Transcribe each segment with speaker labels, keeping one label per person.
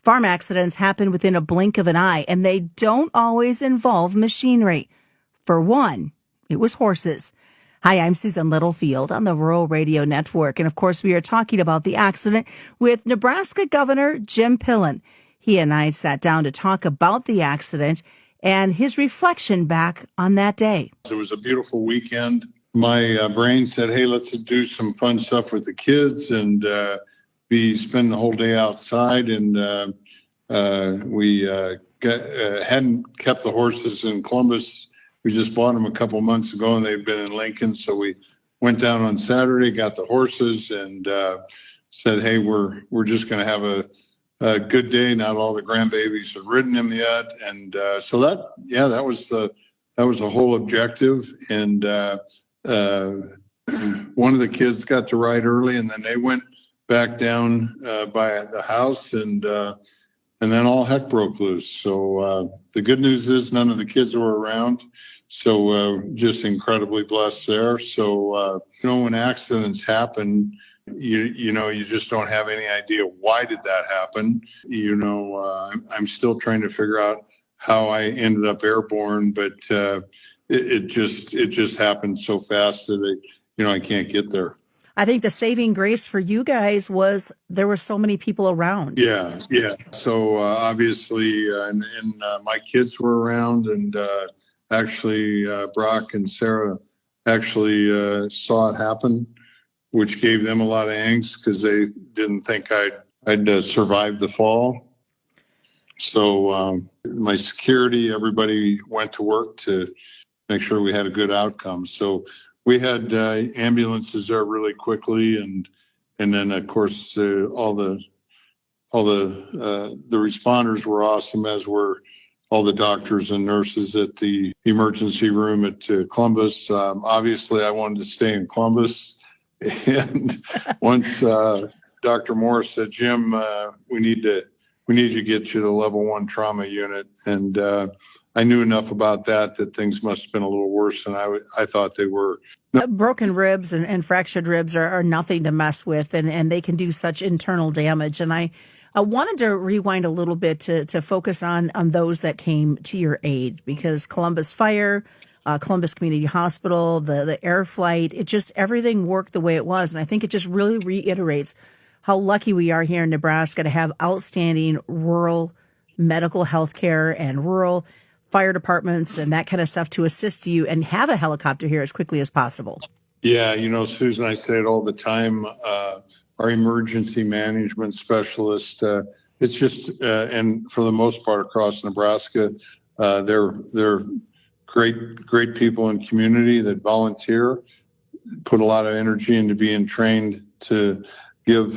Speaker 1: Farm accidents happen within a blink of an eye, and they don't always involve machinery. For one, it was horses. Hi, I'm Susan Littlefield on the Rural Radio Network. And of course, we are talking about the accident with Nebraska Governor Jim Pillen. He and I sat down to talk about the accident and his reflection back on that day.
Speaker 2: It was a beautiful weekend. My brain said, hey, let's do some fun stuff with the kids and spend the whole day outside. And we hadn't kept the horses in Columbus. We just bought them a couple months ago, and they've been in Lincoln. So we went down on Saturday, got the horses, and said, hey, we're just going to have a good day. Not all the grandbabies have ridden him yet. And so that was the whole objective. And one of the kids got to ride early, and then they went back down by the house, and then all heck broke loose. So the good news is none of the kids were around. So just incredibly blessed there. So, when accidents happen, you just don't have any idea why did that happen. I'm still trying to figure out how I ended up airborne, but it just happened so fast that I can't get there.
Speaker 1: I think the saving grace for you guys was there were so many people around.
Speaker 2: Yeah. So obviously, and my kids were around, and actually Brock and Sarah actually saw it happen, which gave them a lot of angst because they didn't think I'd survive the fall. So my security, everybody went to work to make sure we had a good outcome. So we had ambulances there really quickly, and then of course all the responders were awesome, as were all the doctors and nurses at the emergency room at Columbus. Obviously, I wanted to stay in Columbus, and once Dr. Morris said, "Jim, we need to get you to level 1 trauma unit," and I knew enough about that things must have been a little worse than I thought they were.
Speaker 1: Broken ribs and fractured ribs are nothing to mess with, and they can do such internal damage. And I wanted to rewind a little bit to focus on those that came to your aid, because Columbus Fire, Columbus Community Hospital, the air flight, everything worked the way it was. And I think it just really reiterates how lucky we are here in Nebraska to have outstanding rural medical health care and rural fire departments and that kind of stuff to assist you and have a helicopter here as quickly as possible.
Speaker 2: Yeah, Susan, I say it all the time. Our emergency management specialist, it's just, and for the most part across Nebraska, they're great people in community that volunteer, put a lot of energy into being trained to give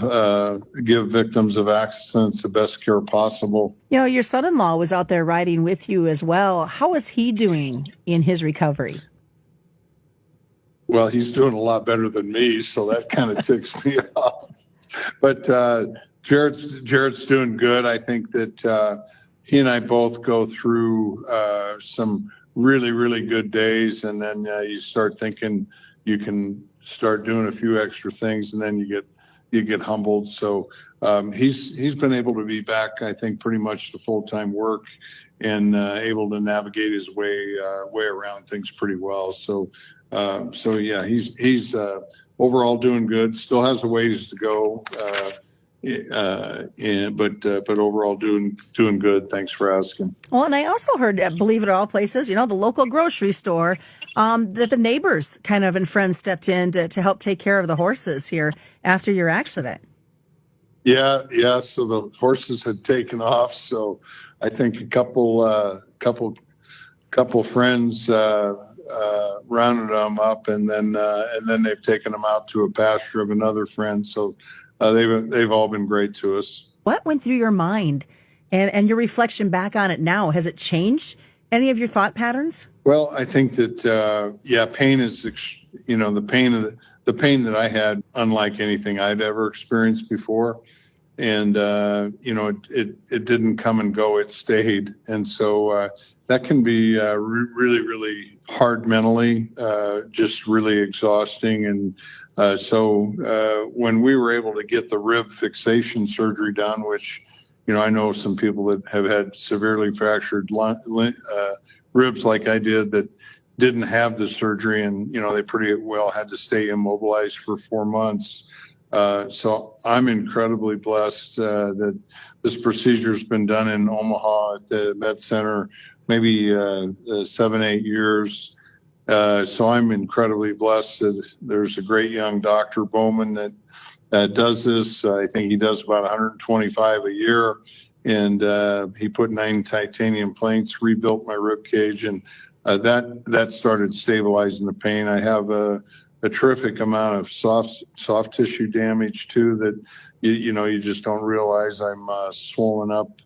Speaker 2: victims of accidents the best care possible.
Speaker 1: Your son-in-law was out there riding with you as well. How is he doing in his recovery?
Speaker 2: Well, he's doing a lot better than me, so that kind of ticks me off. But Jared's doing good. I think that he and I both go through some really, really good days, and then you start thinking you can start doing a few extra things, and then you get humbled. So he's been able to be back, I think, pretty much to full-time work, and able to navigate his way around things pretty well. So yeah, he's overall doing good. Still has a ways to go, but overall doing good. Thanks for asking.
Speaker 1: Well, and I also heard, believe it or all places, the local grocery store, that the neighbors kind of and friends stepped in to help take care of the horses here after your accident.
Speaker 2: Yeah. So the horses had taken off. So I think a couple friends rounded them up, and then they've taken them out to a pasture of another friend. So they've all been great to us.
Speaker 1: What went through your mind and your reflection back on it now? Has it changed any of your thought patterns?
Speaker 2: Well, I think that pain is the pain that I had, unlike anything I'd ever experienced before. And it didn't come and go, it stayed. And so that can be really, really hard mentally, just really exhausting. And so when we were able to get the rib fixation surgery done, which I know some people that have had severely fractured ribs like I did that didn't have the surgery, and they pretty well had to stay immobilized for 4 months. So I'm incredibly blessed that this procedure's been done in Omaha at the Med Center, maybe 7-8 years. So I'm incredibly blessed that there's a great young Dr. Bowman that does this. I think he does about 125 a year, and he put 9 titanium plates, rebuilt my rib cage, and that started stabilizing the pain. I have a terrific amount of soft tissue damage too that you just don't realize. I'm swollen up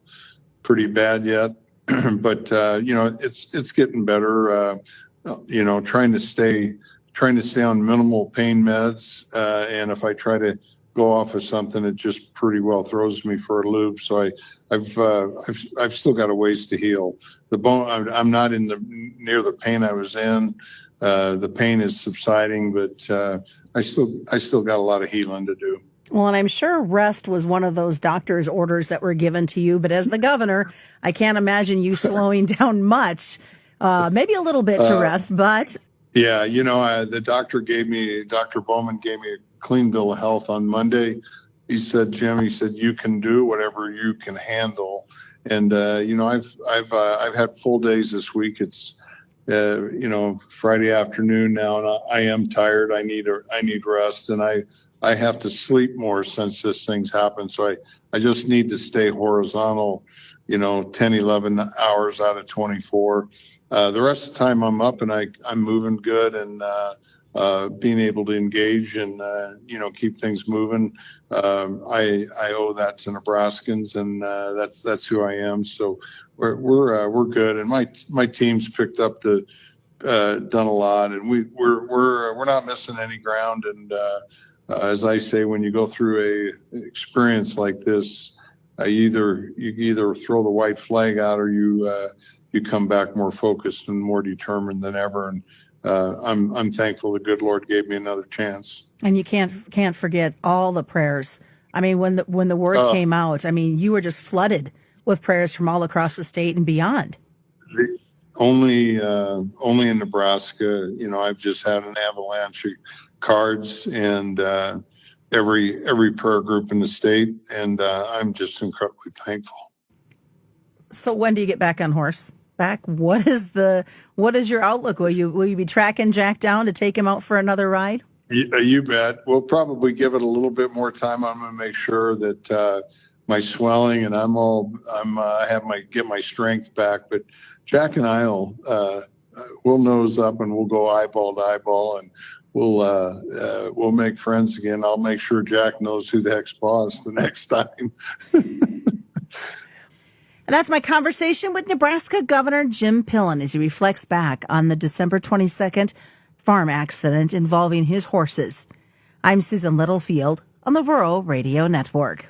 Speaker 2: pretty bad yet, but it's getting better. Trying to stay on minimal pain meds, and if I try to go off of something, it just pretty well throws me for a loop. So I've still got a ways to heal. The bone, I'm not near the pain I was in. The pain is subsiding, but I still got a lot of healing to do.
Speaker 1: Well, and I'm sure rest was one of those doctor's orders that were given to you. But as the governor, I can't imagine you slowing down much. Maybe a little bit to rest, but
Speaker 2: yeah, the Dr. Bowman gave me a clean bill of health on Monday. He said, Jim, you can do whatever you can handle. And, I've had full days this week. It's, Friday afternoon now, and I am tired. I need rest, and I have to sleep more since this thing's happened. So I just need to stay horizontal, 10, 11 hours out of 24. The rest of the time I'm up and I'm moving good and being able to engage and, keep things moving. I owe that to Nebraskans, and that's who I am. So we're good. And my team's picked up done a lot, and we're not missing any ground. And, as I say, when you go through a experience like this, you either throw the white flag out or you come back more focused and more determined than ever. And I'm thankful the good Lord gave me another chance.
Speaker 1: And you can't forget all the prayers. I mean, when the word came out, I mean, you were just flooded with prayers from all across the state and beyond.
Speaker 2: Only in Nebraska, I've just had an avalanche of cards and every prayer group in the state, and I'm just incredibly thankful.
Speaker 1: So when do you get back on horseback? What is your outlook? Will you be tracking Jack down to take him out for another ride?
Speaker 2: You bet. We'll probably give it a little bit more time. I'm going to make sure that my swelling and get my strength back. But Jack and we'll nose up and we'll go eyeball to eyeball, and we'll make friends again. I'll make sure Jack knows who the heck's boss the next time.
Speaker 1: And that's my conversation with Nebraska Governor Jim Pillen as he reflects back on the December 22nd farm accident involving his horses. I'm Susan Littlefield on the Rural Radio Network.